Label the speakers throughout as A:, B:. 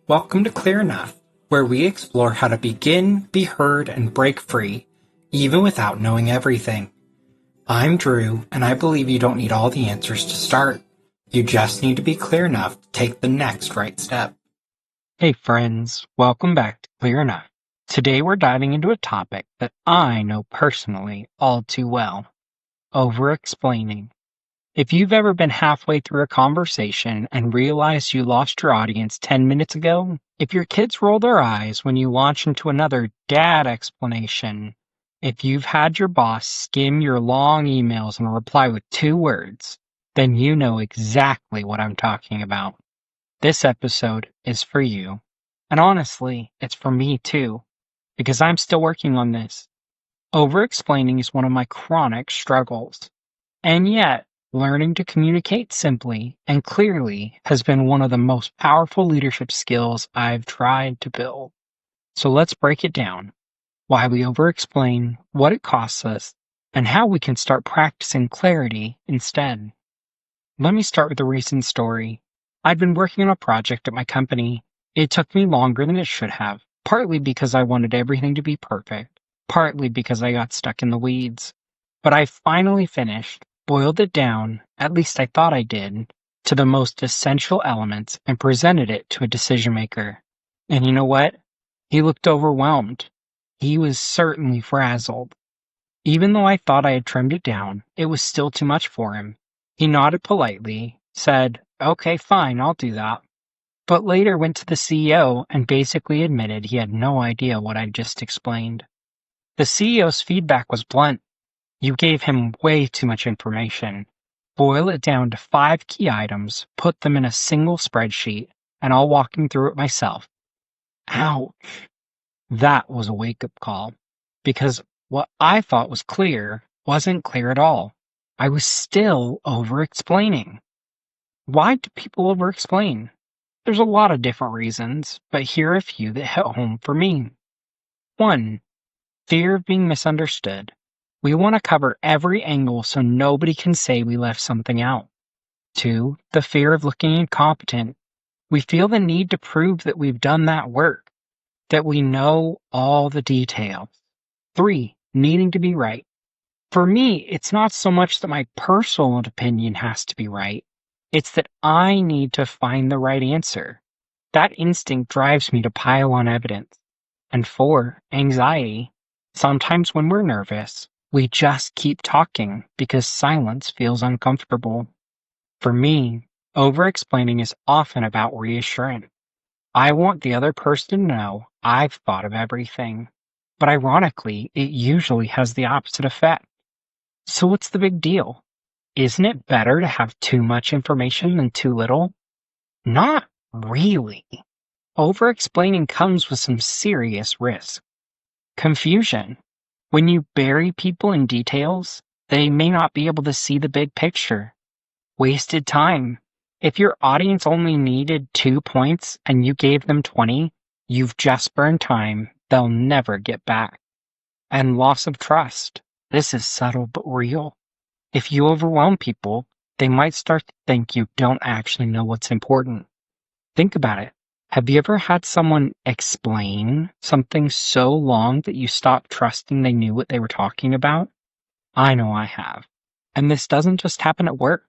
A: Welcome to Clear Enough, where we explore how to begin, be heard, and break free, even without knowing everything. I'm Drew, and I believe you don't need all the answers to start. You just need to be clear enough to take the next right step.
B: Hey friends, welcome back to Clear Enough. Today we're diving into a topic that I know personally all too well: over-explaining. If you've ever been halfway through a conversation and realized you lost your audience 10 minutes ago, if your kids roll their eyes when you launch into another dad explanation, if you've had your boss skim your long emails and reply with 2 words, then you know exactly what I'm talking about. This episode is for you. And honestly, it's for me too, because I'm still working on this. Over-explaining is one of my chronic struggles. And yet, learning to communicate simply and clearly has been one of the most powerful leadership skills I've tried to build. So let's break it down: why we over-explain, what it costs us, and how we can start practicing clarity instead. Let me start with a recent story. I'd been working on a project at my company. It took me longer than it should have, partly because I wanted everything to be perfect, partly because I got stuck in the weeds. But I finally finished, boiled it down, at least I thought I did, to the most essential elements and presented it to a decision maker. And you know what? He looked overwhelmed. He was certainly frazzled. Even though I thought I had trimmed it down, it was still too much for him. He nodded politely, said, "Okay, fine, I'll do that," but later went to the CEO and basically admitted he had no idea what I'd just explained. The CEO's feedback was blunt. "You gave him way too much information. Boil it down to 5 key items, put them in a single spreadsheet, and I'll walk him through it myself." Ouch. That was a wake-up call, because what I thought was clear wasn't clear at all. I was still over-explaining. Why do people over-explain? There's a lot of different reasons, but here are a few that hit home for me. 1. Fear of being misunderstood. We want to cover every angle so nobody can say we left something out. 2. The fear of looking incompetent. We feel the need to prove that we've done that work, that we know all the details. 3. Needing to be right. For me, it's not so much that my personal opinion has to be right. It's that I need to find the right answer. That instinct drives me to pile on evidence. And 4, anxiety. Sometimes when we're nervous, we just keep talking because silence feels uncomfortable. For me, over-explaining is often about reassurance. I want the other person to know I've thought of everything. But ironically, it usually has the opposite effect. So what's the big deal? Isn't it better to have too much information than too little? Not really. Over-explaining comes with some serious risk. Confusion. When you bury people in details, they may not be able to see the big picture. Wasted time. If your audience only needed 2 points and you gave them 20, you've just burned time they'll never get back. And loss of trust. This is subtle but real. If you overwhelm people, they might start to think you don't actually know what's important. Think about it. Have you ever had someone explain something so long that you stopped trusting they knew what they were talking about? I know I have. And this doesn't just happen at work.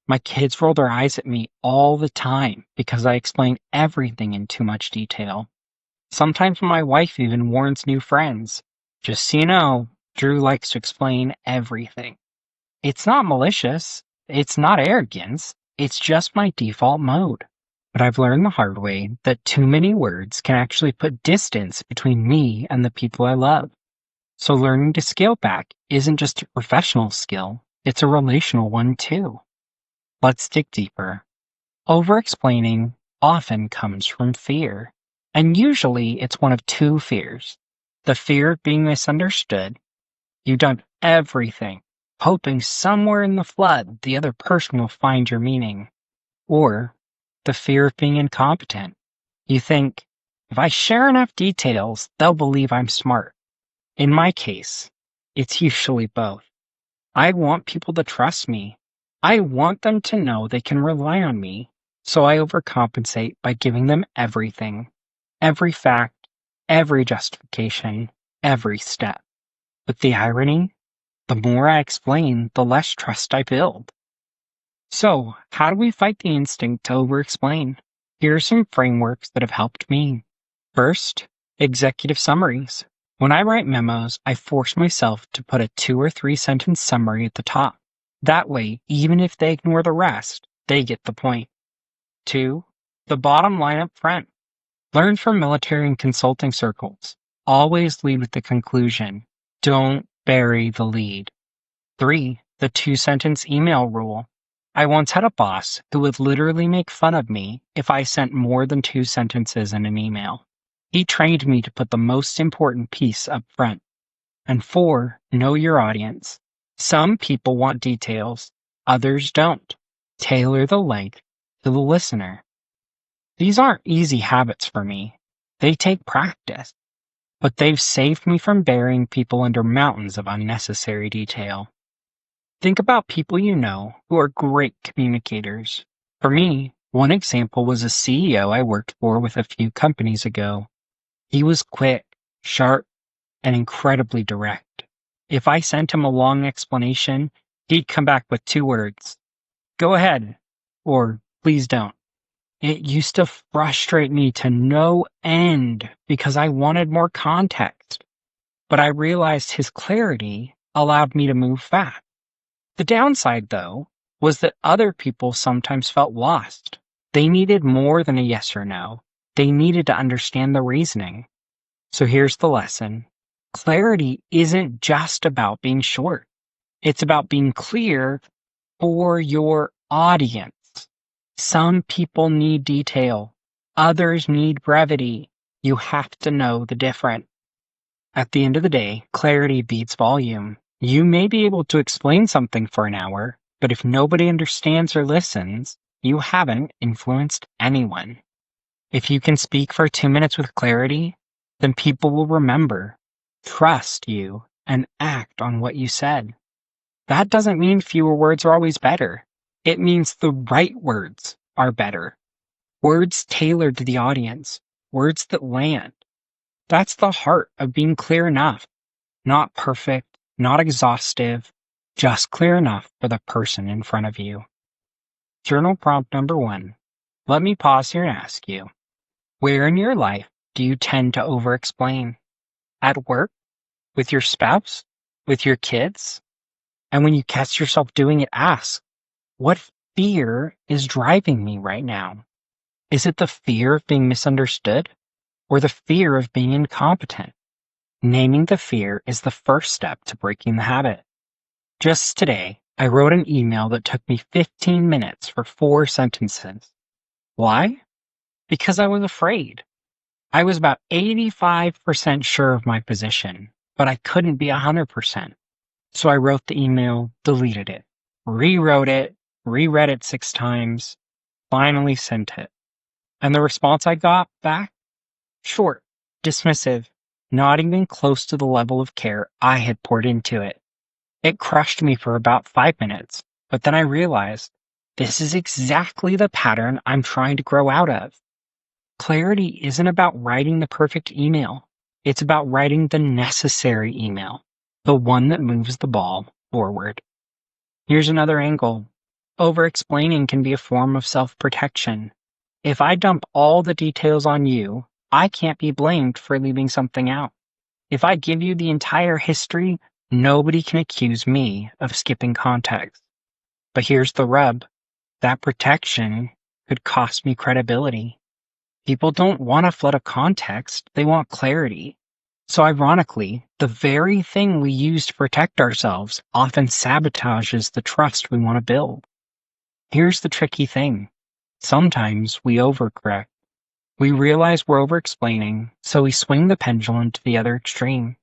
B: My kids roll their eyes at me all the time because I explain everything in too much detail. Sometimes my wife even warns new friends. "Just so you know, Drew likes to explain everything." It's not malicious. It's not arrogance. It's just my default mode. But I've learned the hard way that too many words can actually put distance between me and the people I love. So learning to scale back isn't just a professional skill, it's a relational one too. Let's dig deeper. Over-explaining often comes from fear. And usually it's one of 2 fears. The fear of being misunderstood. You've done everything, hoping somewhere in the flood the other person will find your meaning. Or the fear of being incompetent. You think, if I share enough details, they'll believe I'm smart. In my case, it's usually both. I want people to trust me. I want them to know they can rely on me. So I overcompensate by giving them everything, every fact, every justification, every step. But the irony, the more I explain, the less trust I build. So, how do we fight the instinct to over-explain? Here are some frameworks that have helped me. First, executive summaries. When I write memos, I force myself to put a 2 or 3 sentence summary at the top. That way, even if they ignore the rest, they get the point. 2, the bottom line up front. Learn from military and consulting circles. Always lead with the conclusion. Don't bury the lead. 3, the 2 sentence email rule. I once had a boss who would literally make fun of me if I sent more than 2 sentences in an email. He trained me to put the most important piece up front. And 4, know your audience. Some people want details, others don't. Tailor the length to the listener. These aren't easy habits for me. They take practice, but they've saved me from burying people under mountains of unnecessary detail. Think about people you know who are great communicators. For me, one example was a CEO I worked for with a few companies ago. He was quick, sharp, and incredibly direct. If I sent him a long explanation, he'd come back with 2 words. Go ahead, or please don't. It used to frustrate me to no end because I wanted more context. But I realized his clarity allowed me to move fast. The downside, though, was that other people sometimes felt lost. They needed more than a yes or no. They needed to understand the reasoning. So here's the lesson. Clarity isn't just about being short. It's about being clear for your audience. Some people need detail. Others need brevity. You have to know the difference. At the end of the day, clarity beats volume. You may be able to explain something for an hour, but if nobody understands or listens, you haven't influenced anyone. If you can speak for 2 minutes with clarity, then people will remember, trust you, and act on what you said. That doesn't mean fewer words are always better. It means the right words are better. Words tailored to the audience, words that land. That's the heart of being clear enough. Not perfect, not exhaustive, just clear enough for the person in front of you. Journal prompt number 1. Let me pause here and ask you, where in your life do you tend to over-explain? At work? With your spouse? With your kids? And when you catch yourself doing it, ask, what fear is driving me right now? Is it the fear of being misunderstood or the fear of being incompetent? Naming the fear is the first step to breaking the habit. Just today, I wrote an email that took me 15 minutes for 4 sentences. Why? Because I was afraid. I was about 85% sure of my position, but I couldn't be 100%. So I wrote the email, deleted it, rewrote it, reread it 6 times, finally sent it. And the response I got back? Short, dismissive, not even close to the level of care I had poured into it. It crushed me for about 5 minutes, but then I realized this is exactly the pattern I'm trying to grow out of. Clarity isn't about writing the perfect email. It's about writing the necessary email, the one that moves the ball forward. Here's another angle. Over-explaining can be a form of self-protection. If I dump all the details on you, I can't be blamed for leaving something out. If I give you the entire history, nobody can accuse me of skipping context. But here's the rub. That protection could cost me credibility. People don't want a flood of context, they want clarity. So ironically, the very thing we use to protect ourselves often sabotages the trust we want to build. Here's the tricky thing. Sometimes we overcorrect. We realize we're over-explaining, so we swing the pendulum to the other extreme.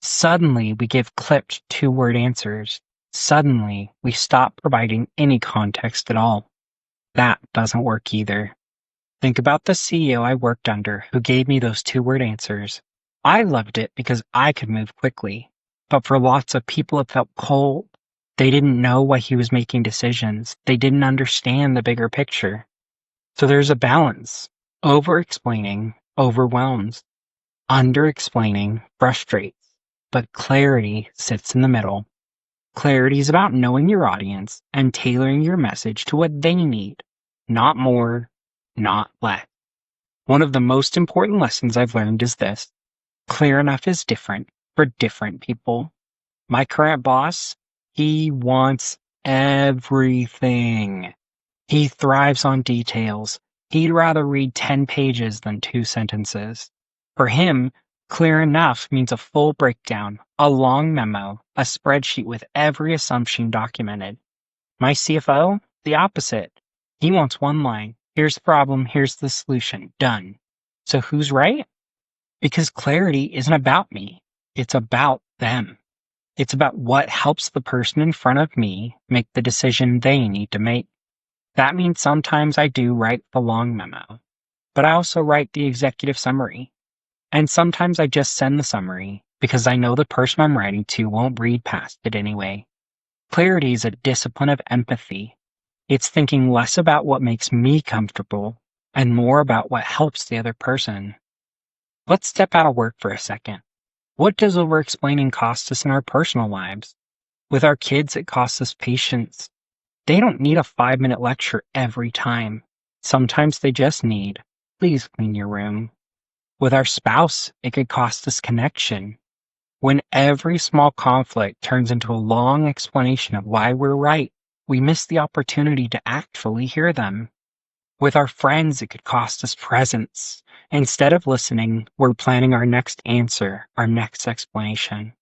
B: Suddenly, we give clipped 2-word answers. Suddenly, we stop providing any context at all. That doesn't work either. Think about the CEO I worked under who gave me those 2-word answers. I loved it because I could move quickly. But for lots of people, it felt cold. They didn't know why he was making decisions. They didn't understand the bigger picture. So there's a balance. Over-explaining overwhelms. Under-explaining frustrates. But clarity sits in the middle. Clarity is about knowing your audience and tailoring your message to what they need. Not more, not less. One of the most important lessons I've learned is this. Clear enough is different for different people. My current boss, he wants everything. He thrives on details. He'd rather read 10 pages than 2 sentences. For him, clear enough means a full breakdown, a long memo, a spreadsheet with every assumption documented. My CFO, the opposite. He wants one line. Here's the problem, here's the solution. Done. So who's right? Because clarity isn't about me. It's about them. It's about what helps the person in front of me make the decision they need to make. That means sometimes I do write the long memo, but I also write the executive summary. And sometimes I just send the summary because I know the person I'm writing to won't read past it anyway. Clarity is a discipline of empathy. It's thinking less about what makes me comfortable and more about what helps the other person. Let's step out of work for a second. What does over-explaining cost us in our personal lives? With our kids, it costs us patience. They don't need a 5-minute lecture every time. Sometimes they just need, please clean your room. With our spouse, it could cost us connection. When every small conflict turns into a long explanation of why we're right, we miss the opportunity to actually hear them. With our friends, it could cost us presence. Instead of listening, we're planning our next answer, our next explanation.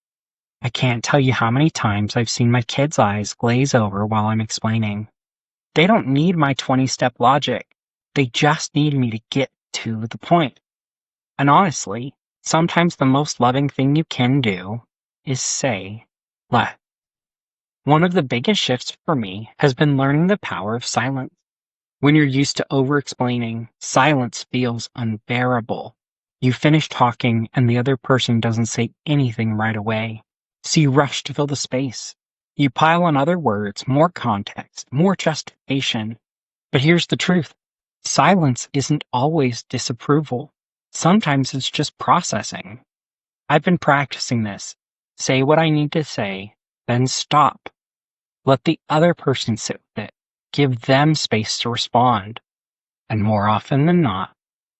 B: I can't tell you how many times I've seen my kids' eyes glaze over while I'm explaining. They don't need my 20-step logic. They just need me to get to the point. And honestly, sometimes the most loving thing you can do is say, let. One of the biggest shifts for me has been learning the power of silence. When you're used to over-explaining, silence feels unbearable. You finish talking and the other person doesn't say anything right away. So you rush to fill the space. You pile on other words, more context, more justification. But here's the truth. Silence isn't always disapproval. Sometimes it's just processing. I've been practicing this. Say what I need to say, then stop. Let the other person sit with it. Give them space to respond. And more often than not,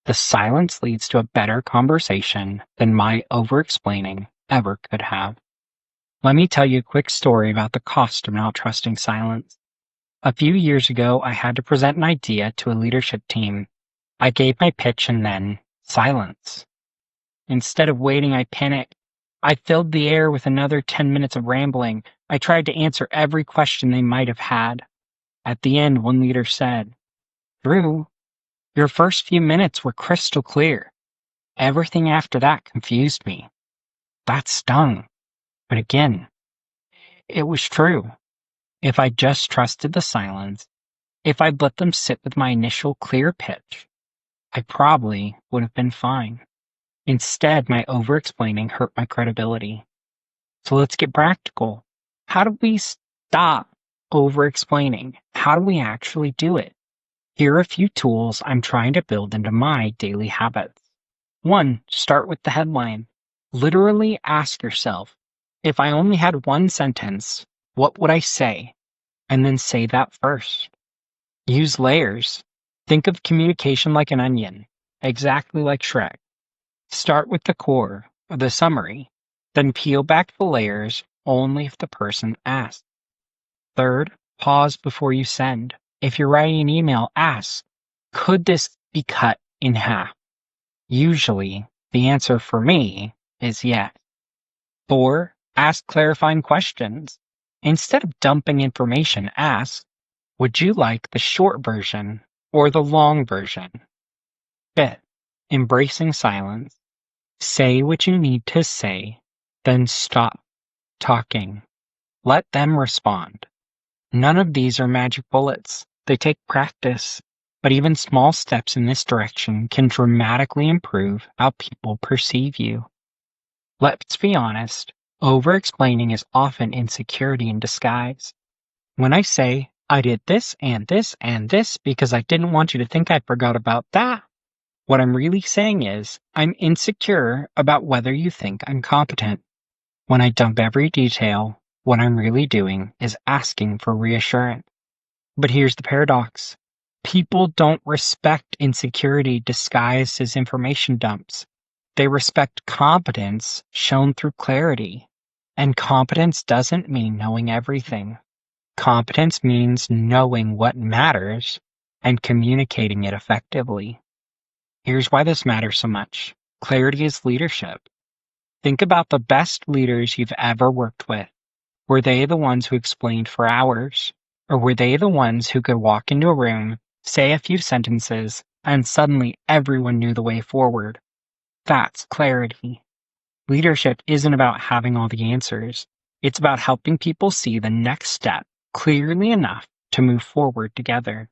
B: the silence leads to a better conversation than my over-explaining ever could have. Let me tell you a quick story about the cost of not trusting silence. A few years ago, I had to present an idea to a leadership team. I gave my pitch and then silence. Instead of waiting, I panicked. I filled the air with another 10 minutes of rambling. I tried to answer every question they might have had. At the end, one leader said, "Drew, your first few minutes were crystal clear. Everything after that confused me." That stung. But again, it was true. If I just trusted the silence, if I'd let them sit with my initial clear pitch, I probably would have been fine. Instead, my over-explaining hurt my credibility. So let's get practical. How do we stop over-explaining? How do we actually do it? Here are a few tools I'm trying to build into my daily habits. 1. Start with the headline. Literally ask yourself, if I only had one sentence, what would I say? And then say that first. Use layers. Think of communication like an onion, exactly like Shrek. Start with the core, or the summary, then peel back the layers only if the person asks. Third, pause before you send. If you're writing an email, ask, could this be cut in half? Usually, the answer for me is yes. 4, ask clarifying questions. Instead of dumping information, ask, would you like the short version or the long version? 5, embracing silence. Say what you need to say, then stop talking. Let them respond. None of these are magic bullets. They take practice, but even small steps in this direction can dramatically improve how people perceive you. Let's be honest, over-explaining is often insecurity in disguise. When I say, I did this and this and this because I didn't want you to think I forgot about that. What I'm really saying is, I'm insecure about whether you think I'm competent. When I dump every detail, what I'm really doing is asking for reassurance. But here's the paradox. People don't respect insecurity disguised as information dumps. They respect competence shown through clarity. And competence doesn't mean knowing everything. Competence means knowing what matters and communicating it effectively. Here's why this matters so much. Clarity is leadership. Think about the best leaders you've ever worked with. Were they the ones who explained for hours? Or were they the ones who could walk into a room, say a few sentences, and suddenly everyone knew the way forward? That's clarity. Leadership isn't about having all the answers. It's about helping people see the next step clearly enough to move forward together.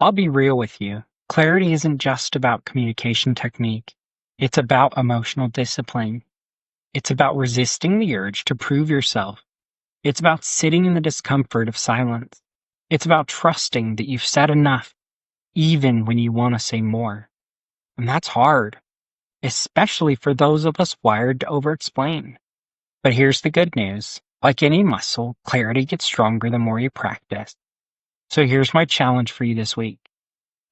B: I'll be real with you. Clarity isn't just about communication technique. It's about emotional discipline. It's about resisting the urge to prove yourself. It's about sitting in the discomfort of silence. It's about trusting that you've said enough, even when you want to say more. And that's hard, especially for those of us wired to over-explain. But here's the good news. Like any muscle, clarity gets stronger the more you practice. So here's my challenge for you this week.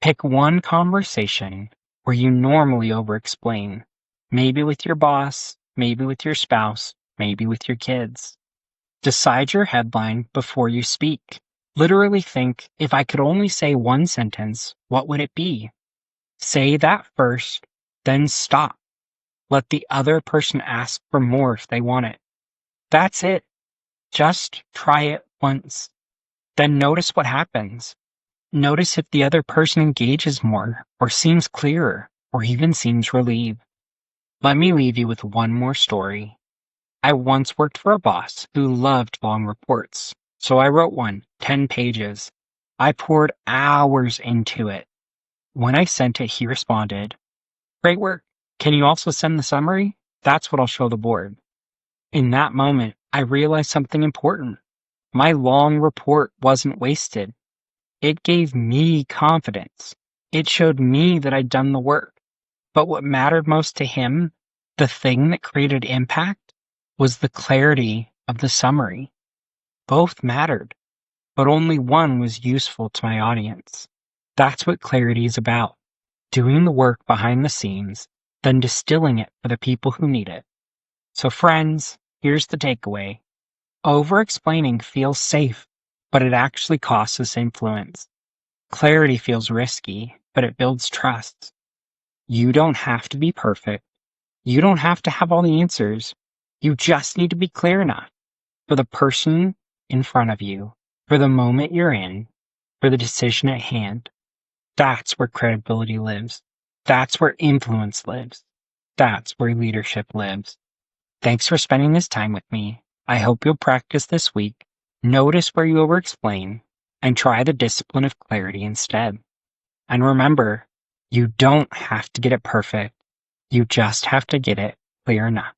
B: Pick one conversation where you normally over-explain. Maybe with your boss, maybe with your spouse, maybe with your kids. Decide your headline before you speak. Literally think, if I could only say one sentence, what would it be? Say that first, then stop. Let the other person ask for more if they want it. That's it. Just try it once. Then notice what happens. Notice if the other person engages more, or seems clearer, or even seems relieved. Let me leave you with one more story. I once worked for a boss who loved long reports, so I wrote one, 10 pages. I poured hours into it. When I sent it, he responded, "Great work. Can you also send the summary? That's what I'll show the board." In that moment, I realized something important. My long report wasn't wasted. It gave me confidence. It showed me that I'd done the work. But what mattered most to him, the thing that created impact, was the clarity of the summary. Both mattered, but only one was useful to my audience. That's what clarity is about. Doing the work behind the scenes, then distilling it for the people who need it. So friends, here's the takeaway. Over-explaining feels safe, but it actually costs us influence. Clarity feels risky, but it builds trust. You don't have to be perfect. You don't have to have all the answers. You just need to be clear enough for the person in front of you, for the moment you're in, for the decision at hand. That's where credibility lives. That's where influence lives. That's where leadership lives. Thanks for spending this time with me. I hope you'll practice this week. Notice where you over-explain and try the discipline of clarity instead. And remember, you don't have to get it perfect. You just have to get it clear enough.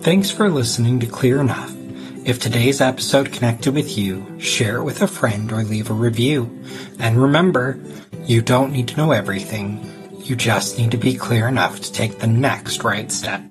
A: Thanks for listening to Clear Enough. If today's episode connected with you, share it with a friend or leave a review. And remember, you don't need to know everything. You just need to be clear enough to take the next right step.